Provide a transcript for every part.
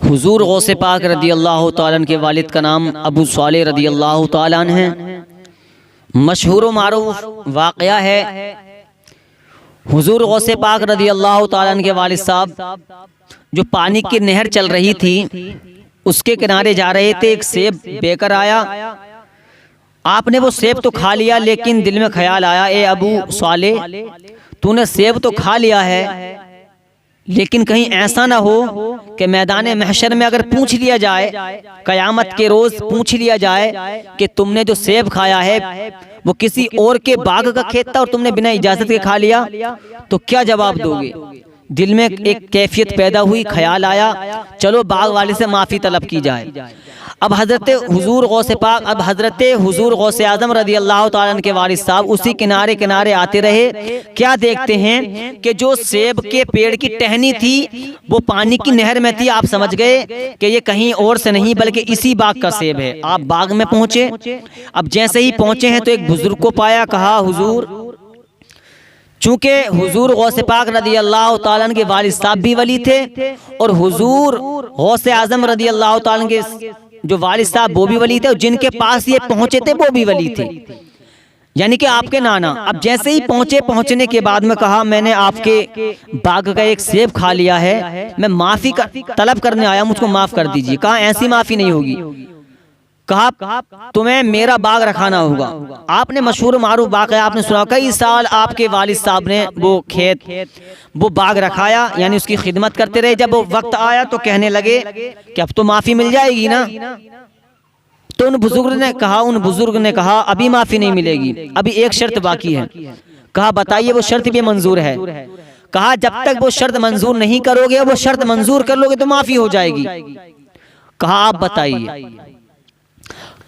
حضور غوث پاک رضی اللہ تعالیٰ عنہ کے والد کا نام ابو صالح رضی اللہ تعالیٰ عنہ ہے۔ مشہور و معروف واقعہ ہے، حضور غوث پاک رضی اللہ تعالیٰ عنہ کے والد صاحب جو پانی کی نہر چل رہی تھی اس کے کنارے جا رہے تھے، ایک سیب بے کر آیا۔ آپ نے وہ سیب تو کھا لیا، لیکن دل میں خیال آیا، اے ابو صالح تو نے سیب تو کھا لیا ہے، لیکن کہیں ایسا نہ ہو کہ میدان محشر میں اگر پوچھ لیا جائے، قیامت کے روز پوچھ لیا جائے کہ تم نے جو سیب کھایا ہے وہ کسی اور کے باغ کا کھیت تھا اور تم نے بنا اجازت کے کھا لیا، تو کیا جواب دو گے؟ دل میں ایک کیفیت پیدا ہوئی، خیال آیا چلو باغ والے سے معافی طلب کی جائے۔ اب حضرت حضور غوث اعظم رضی اللہ تعالیٰ عنہ کے والد صاحب اسی کنارے کنارے آتے رہے۔ کیا دیکھتے ہیں کہ جو سیب کے پیڑ کی ٹہنی تھی وہ پانی کی نہر میں تھی۔ آپ سمجھ گئے کہ یہ کہیں اور سے نہیں بلکہ اسی باغ کا سیب ہے۔ آپ باغ میں پہنچے، اب جیسے ہی پہنچے ہیں تو ایک بزرگ کو پایا، کہا حضور، چونکہ حضور غوث پاک رضی اللہ تعالیٰ عنہ کے والد صاحب بھی ولی تھے اور حضور غوث اعظم رضی اللہ تعالیٰ عنہ کے جو والد صاحب وہ بھی ولی تھے، اور جن کے پاس یہ پہنچے تھے وہ بھی ولی تھے، یعنی کہ آپ کے نانا۔ اب جیسے ہی پہنچنے کے بعد میں کہا، میں نے آپ کے باغ کا ایک سیب کھا لیا ہے، میں معافی طلب کرنے آیا، مجھ کو معاف کر دیجیے۔ کہا ایسی معافی نہیں ہوگی، کہا تمہیں میرا باغ رکھانا ہوگا۔ آپ نے مشہور معروف واقعہ آپ نے سنا، کئی سال آپ کے والد صاحب نے وہ کھیت وہ باغ رکھایا، یعنی اس کی خدمت کرتے رہے۔ جب وہ وقت آیا تو کہنے لگے کہ اب تو معافی مل جائے گی نا، تو ان بزرگ نے کہا ابھی معافی نہیں ملے گی، ابھی ایک شرط باقی ہے۔ کہا بتائیے وہ شرط بھی منظور ہے؟ کہا جب تک وہ شرط منظور نہیں کرو گے، وہ شرط منظور کر لو گے تو معافی ہو جائے گی۔ کہا آپ بتائیے؟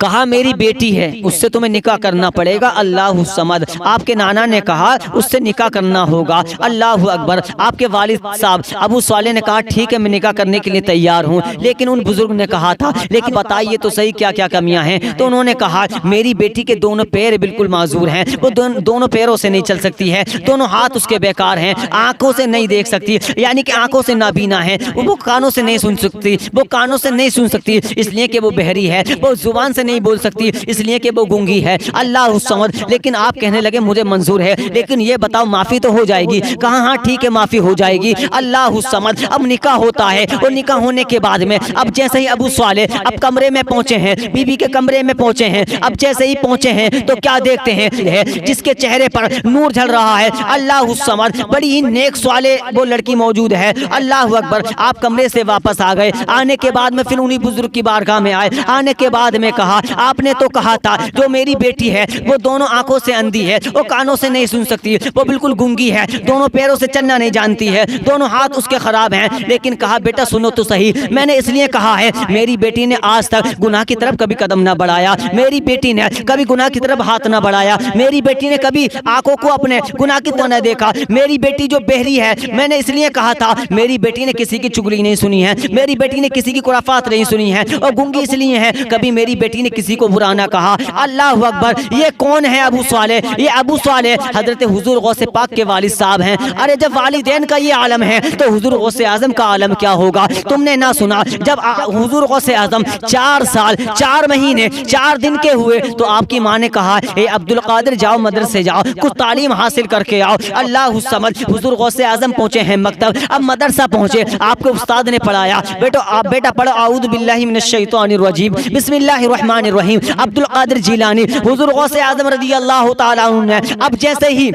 کہا میری بیٹی ہے، اس سے تمہیں نکاح کرنا پڑے گا۔ اللہ الصمد، آپ کے نانا نے کہا اس سے نکاح کرنا ہوگا۔ اللہ اکبر، آپ کے والد صاحب ابو صالح نے کہا ٹھیک ہے میں نکاح کرنے کے لیے تیار ہوں، لیکن ان بزرگ نے کہا تھا لیکن بتائیے تو صحیح کیا کیا کمیاں ہیں؟ تو انہوں نے کہا میری بیٹی کے دونوں پیر بالکل معذور ہیں، وہ دونوں پیروں سے نہیں چل سکتی ہے، دونوں ہاتھ اس کے بیکار ہیں، آنکھوں سے نہیں دیکھ سکتی، یعنی کہ آنکھوں سے نابینا ہے، وہ کانوں سے نہیں سن سکتی، اس لیے کہ وہ بہری ہے، وہ زبان سے نہیں بول سکتی اس لیے کہ وہ گونگی ہے۔ اللہ الصمد، لیکن آپ کہنے لگے مجھے منظور ہے، لیکن یہ بتاؤ معافی تو ہو جائے گی؟ کہا ہاں ٹھیک ہے معافی ہو جائے گی۔ اللہ الصمد، اب نکاح ہوتا ہے اور نکاح ہونے کے بعد میں اب جیسے ہی ابو صالح اب کمرے میں پہنچے ہیں، بی بی کے کمرے میں پہنچے ہیں، اب جیسے ہی پہنچے ہیں تو کیا دیکھتے ہیں جس کے چہرے پر نور جھل رہا ہے۔ اللہ الصمد، بڑی ہی نیک صالح وہ لڑکی موجود ہے۔ اللہ اکبر، آپ کمرے سے واپس آ گئے، آنے کے بعد میں پھر انہی بزرگ کی بارگاہ میں آئے، آنے کے بعد میں کہا آپ نے تو کہا تھا جو میری بیٹی ہے وہ دونوں آنکھوں سے اندھی ہے، وہ کانوں سے نہیں سن سکتی، وہ بالکل گونگی ہے، دونوں پیروں سے چلنا نہیں جانتی ہے، دونوں ہاتھ اس کے خراب ہیں، لیکن کہا بیٹا سنو تو صحیح، میں نے اس لیے کہا ہے میری بیٹی نے آج تک گناہ کی طرف کبھی قدم نہ بڑھایا، میری بیٹی نے کبھی گناہ کی طرف ہاتھ نہ بڑھایا، میری بیٹی نے کبھی آنکھوں کو اپنے گناہ کی طرف نہ دیکھا، میری بیٹی جو بہری ہے میں نے اس لیے کہا تھا میری بیٹی نے کسی کی چگلی نہیں سنی ہے، میری بیٹی نے کسی کی خرافات نہیں سنی ہے، اور گونگی اس لیے ہے کبھی میری بیٹی نے کسی کو برا نہ کہا۔ اللہ اکبر، یہ کون ہے ابو صالح؟ یہ ابو صالح حضرت حضور غوث پاک کے والد صاحب ہیں۔ ارے جب والدین کا یہ عالم ہے تو حضور غوث اعظم کا عالم کیا ہوگا؟ تم نے نہ سنا جب حضور غوث اعظم 4 سال 4 مہینے 4 دن کے ہوئے تو آپ کی ماں نے کہا اے عبد القادر جاؤ مدرسے جاؤ، کچھ تعلیم حاصل کر کے آؤ۔ اللہ الصمد، حضور غوث اعظم پہنچے ہیں مکتب، اب مدرسہ پہنچے، آپ کو استاد نے پڑھایا بیٹا پڑھو اعوذ باللہ من الشیطان الرجیم بسم اللہ الرحمن الرحیم، عبد القادر جیلانی حضور غوث اعظم رضی اللہ تعالیٰ عنہ نے اب جیسے ہی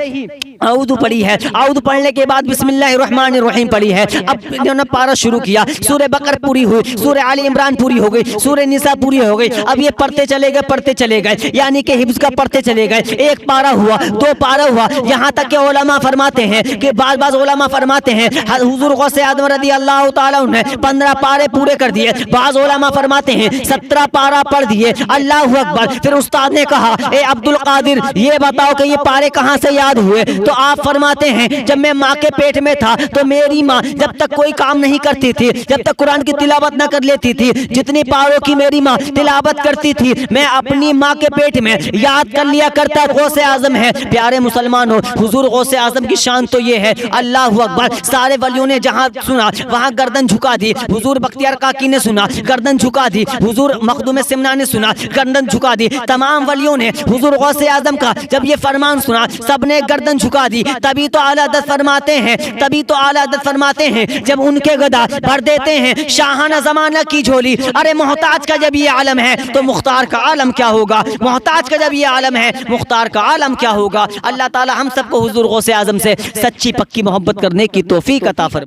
اعوذ پڑھی ہے، اعوذ پڑھنے کے بعد بسم اللہ الرحمن الرحیم پڑھی ہے، اب انہوں نے پارہ شروع کیا، سورہ بقرہ پوری ہوئی، سورہ آل عمران پوری ہو گئی، سورہ نساء پوری ہو گئی، اب یہ پڑھتے چلے گئے یعنی کہ حفظ کا پڑھتے چلے گئے، 1 پارہ ہوا، 2 پارہ ہوا، یہاں تک کہ علماء فرماتے ہیں کہ بعض علماء فرماتے ہیں حضور غوث اعظم رضی اللہ تعالیٰ عنہ نے 15 پارے پورے کر دیے، بعض علماء فرماتے ہیں 17 پارہ پڑھ دیے۔ اللہ اکبر، پھر استاد نے کہا اے عبد القادر یہ بتاؤ کہ یہ پارے کہاں سے یاد ہوئے؟ تو تو آپ فرماتے ہیں جب میں ماں کے پیٹ میں تھا تو میری ماں جب تک کوئی کام نہیں کرتی تھی، جب تک قرآن کی تلاوت نہ کر لیتی تھی، جتنی پاروں کی میری ماں تلاوت کرتی تھی میں اپنی ماں کے پیٹ میں یاد کر لیا کرتا غوث اعظم ہے۔ پیارے مسلمانوں، حضور غوث اعظم کی شان تو یہ ہے، اللہ اکبر، سارے ولیوں نے جہاں سنا وہاں گردن جھکا دی، حضور بختیار کاکی نے سنا گردن جھکا دی، حضور مخدوم سمنا نے سنا گردن جھکا دی، تمام ولیوں نے حضور غوث اعظم کا جب یہ فرمان سنا سب نے گردن جھکا دی۔ تبھی تو اعلیٰ حضرت فرماتے ہیں جب ان کے گدا بھر دیتے ہیں شاہانہ زمانہ کی جھولی، ارے محتاج کا جب یہ عالم ہے تو مختار کا عالم کیا ہوگا، محتاج کا جب یہ عالم ہے مختار کا عالم کیا ہوگا۔ اللہ تعالی ہم سب کو حضور غوث اعظم سے سچی پکی محبت کرنے کی توفیق عطا فرمائے۔